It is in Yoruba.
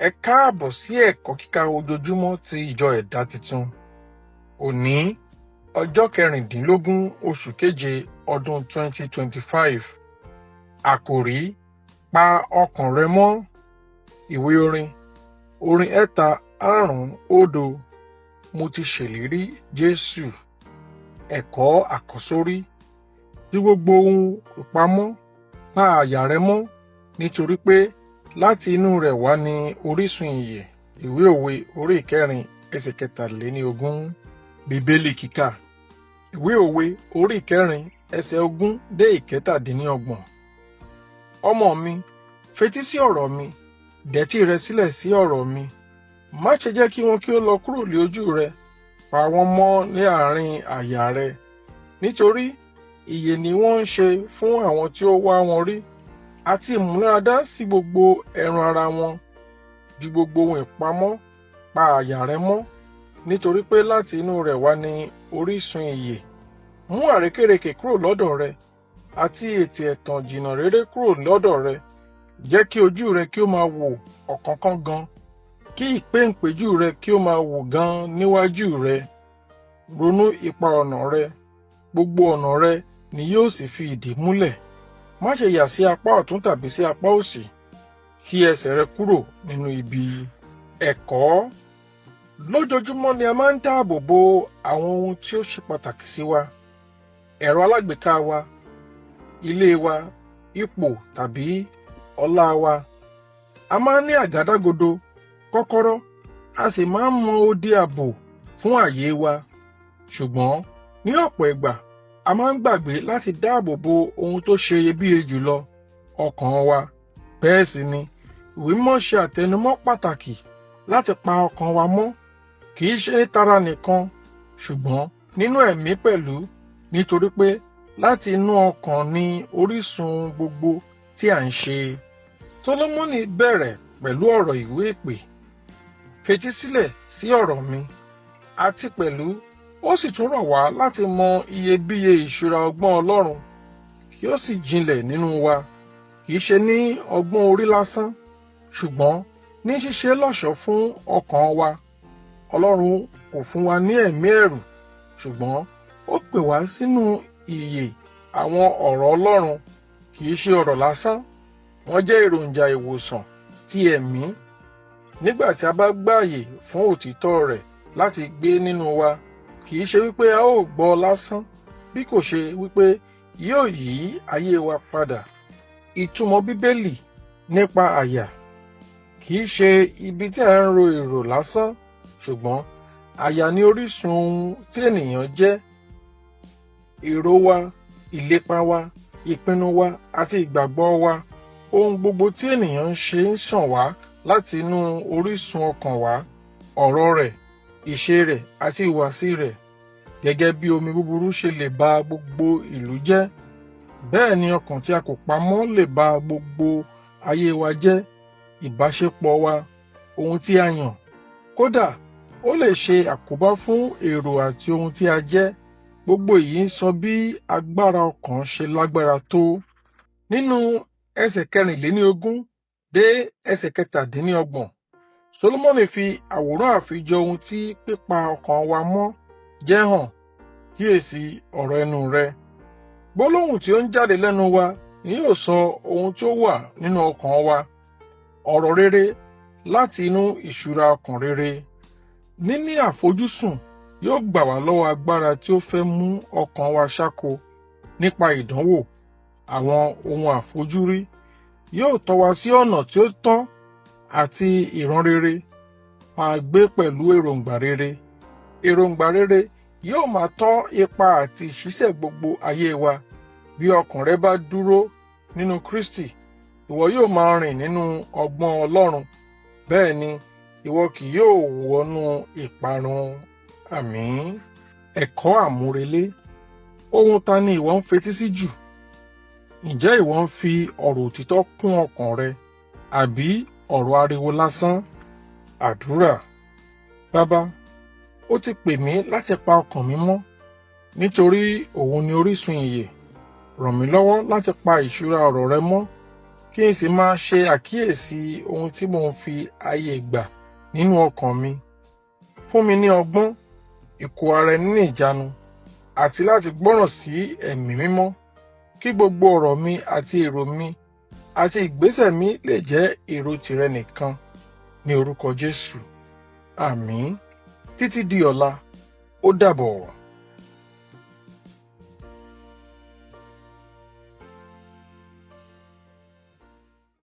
Ẹ káàbọ̀ sí ẹ̀kọ́ kíkà ojoojúmọ́ ti ìjọ ẹ̀dá titun. Òní ọjọ́ 16 oṣù keje ọdún 2025. Àkòrí: pa ọkàn rẹ mọ́. Ìwé orin ẹ̀ta àrún òdo. Mo ti ṣèlérí Jésù. Ẹ̀kọ́ àkọ́sórí: dí gbogbo ohun ìpamọ́, pa àyà rẹ mọ́, nítorí pé láti inú rẹ̀ wá ní orísun ìyè. Ìwé òwe orí 4 ẹsẹ̀ 23. Bíbélì kíkà. Ìwé òwe orí 4 ẹsẹ̀ 20 dé 27. Ọmọ mi, fetí sí ọ̀rọ̀ mi, dẹ̀tí rẹ sílẹ̀ sí ọ̀rọ̀ mi. Má ṣe jẹ́ kí wọn kí ó lọ kúrò ní ojú rẹ, pa wọ́n mọ́ ní àárín àyà rẹ. Nítorí ìyè ni wọ́n ń ṣe fún àwọn tí ó wá wọn rí, àti ìmúláradá sí gbogbo ẹran ara wọn. Ju gbogbo ohun ìpamọ́, pa àyà rẹ mọ́, nítorí pé láti inú rẹ̀ wá ní orísun ìyè. Mú àrékérekè kúrò lọ́dọ̀ rẹ, àti ètè ẹ̀tàn jìnnà réré kúrò lọ́dọ̀ rẹ. Jẹ́ kí ojú rẹ kí ó máa wò ọ̀kánkán gan, kí ìpéǹpéjú rẹ kí ó máa wò gan níwájú rẹ. Ronú ipa ọ̀nà rẹ, gbogbo ọ̀nà rẹ ni yóò sì fi ìdí múlẹ̀. Má ṣe yà sí apá ọ̀tún tàbí sí apá òsì. Kí ẹsẹ̀ rẹ kúrò nínú ibi. Ẹ̀kọ́: lójoojúmọ́ ni a máa ń dáàbò bo àwọn ohun tí ó ṣe pàtàkì sí wa. Ẹ̀rọ alágbèéká wa, ilé wa, ipò tàbí ọlá wa. A máa ń ní àgádágodo, kọ́kọ́rọ́, a sì máa ń mọ odi ààbò fún ààyè wa. Ṣùgbọ́n ní ọ̀pọ̀ ìgbà, a máa ń gbàgbé láti dáàbò bo ohun tó ṣe iyebíye jùlọ, ọkàn wa. Bẹ́ẹ̀ sì ni, ìwé mímọ́ ṣe àtẹnumọ́ pàtàkì láti pa ọkàn wa mọ́, kì í ṣe tara nìkan, ṣùgbọ́n nínú ẹ̀mí pẹ̀lú, nítorí pé láti inú ọkàn ni orísun gbogbo tí à ń ṣe. Sólómọ́nì bẹ̀rẹ̀ pẹ̀lú ọ̀rọ̀ ìwé ìpè: fetí sílẹ̀ sí ọ̀rọ̀ mi, àti pẹ̀lú ó sì tún rọ̀ wá láti mọ iyebíye ìṣúra ọgbọ́n Ọlọ́run, kí ó sì jinlẹ̀ nínú wa, kì í ṣe ní ọgbọ́n orí lásán, ṣùgbọ́n ní ṣíṣe lọ́ṣọ̀ọ́ fún ọkàn wa. Ọlọ́run kò fún wa ní ẹ̀mí ẹ̀rù, ṣùgbọ́n ó pè wá sínú ìyè. Àwọn ọ̀rọ̀ Ọlọ́run kì í ṣe ọ̀rọ̀ lásán, wọ́n jẹ́ èròjà ìwòsàn ti ẹ̀mí. Nígbà tí a bá gbààyè fún òtítọ́ rẹ̀ láti gbé nínú wa, kì í ṣe wípé a ó gbọ́ lásán, bí kò ṣe wípé yóò yí ayé wa padà. Ìtumọ̀ Bíbélì nípa àyà kì í ṣe ibi tí a ń ro èrò lásán, ṣùgbọ́n àyà ni orísun ohun tí ènìyàn jẹ́. Èrò wa, ìlépa wa, ìpinnu wa àti ìgbàgbọ́ wa, ohun gbogbo tí ènìyàn ń ṣe ń ṣàn wá láti inú orísun ọkàn wa. Ọ̀rọ̀ rẹ̀, ìṣe rẹ̀ àti ìhùwàsí rẹ̀. Gẹ́gẹ́ bí omi búburú ṣe lè ba gbogbo ìlú jẹ́, bẹ́ẹ̀ ni ọkàn tí a kò pamọ́ lè ba gbogbo ayé wa jẹ́. Ìbáṣepọ̀ wa, ohun tí a yàn, kódà ó lè ṣe àkóbá fún èrò àti ohun tí a jẹ́. Gbogbo èyí ń sọ bí agbára ọkàn ṣe lágbára tó. Nínú ẹsẹ̀ 24 dé ẹsẹ̀ 27, Sólómọ́nì fi àwòrán àfijọ ohun tí pípa ọkàn wa mọ́ jẹ́ hàn. Kíyèsí ọ̀rọ̀ ẹnu rẹ. Gbólóhùn tí ó ń jáde lẹ́nu wa ni yóò sọ ohun tí ó wà nínú ọkàn wa. Ọ̀rọ̀ rere láti inú ìṣúra ọkàn rere. Níní àfojúsùn yóò gbà wá lọ́wọ́ agbára tí ó fẹ́ mú ọkàn wa ṣáko nípa ìdánwò. Àwọn ohun àfojúrí yóò tọ́ wa sí ọ̀nà tí ó tọ́ àti ìran rere. Máa gbé pẹ̀lú èròǹgbà rere. Èròǹgbà rere yóò máa tọ́ ipa àti ìṣísẹ̀ gbogbo ayé wa. Bí ọkàn rẹ bá dúró nínú Kristi, ìwọ yóò máa rìn nínú ọgbọ́n Ọlọ́run. Bẹ́ẹ̀ ni ìwọ kì yóò wọnú ìparun. Àmín. Ẹ̀kọ́ àmúrelé. Ohun ta ni ìwọ ń fetí sí jù? Ǹjẹ́ ìwọ ń fi ọ̀rọ̀ òtítọ́ kún ọkàn rẹ, àbí ọ̀rọ̀ ariwo lásán? Àdúrà. Bàbá, ó ti pè mí láti pa ọkàn mi mọ́, nítorí òun ni orísun ìyè. Ràn mí lọ́wọ́ láti pa ìṣúra ọ̀rọ̀ rẹ mọ́, kí n sì máa ṣe àkíyèsí ohun tí mò ń fi ààyè gbà nínú ọkàn mi. Fún mi ní ọgbọ́n, ìkó ara ẹni ní ìjánu, àti láti gbọ́ràn sí ẹ̀mí mímọ́, kí gbogbo ọ̀rọ̀ mi àti èrò mi àti ìgbésẹ̀ mi lè jẹ́ èrò tìrẹ nìkan, ní orúkọ Jésù. Àmín. Títí di ọ̀la, ó dàbọ̀.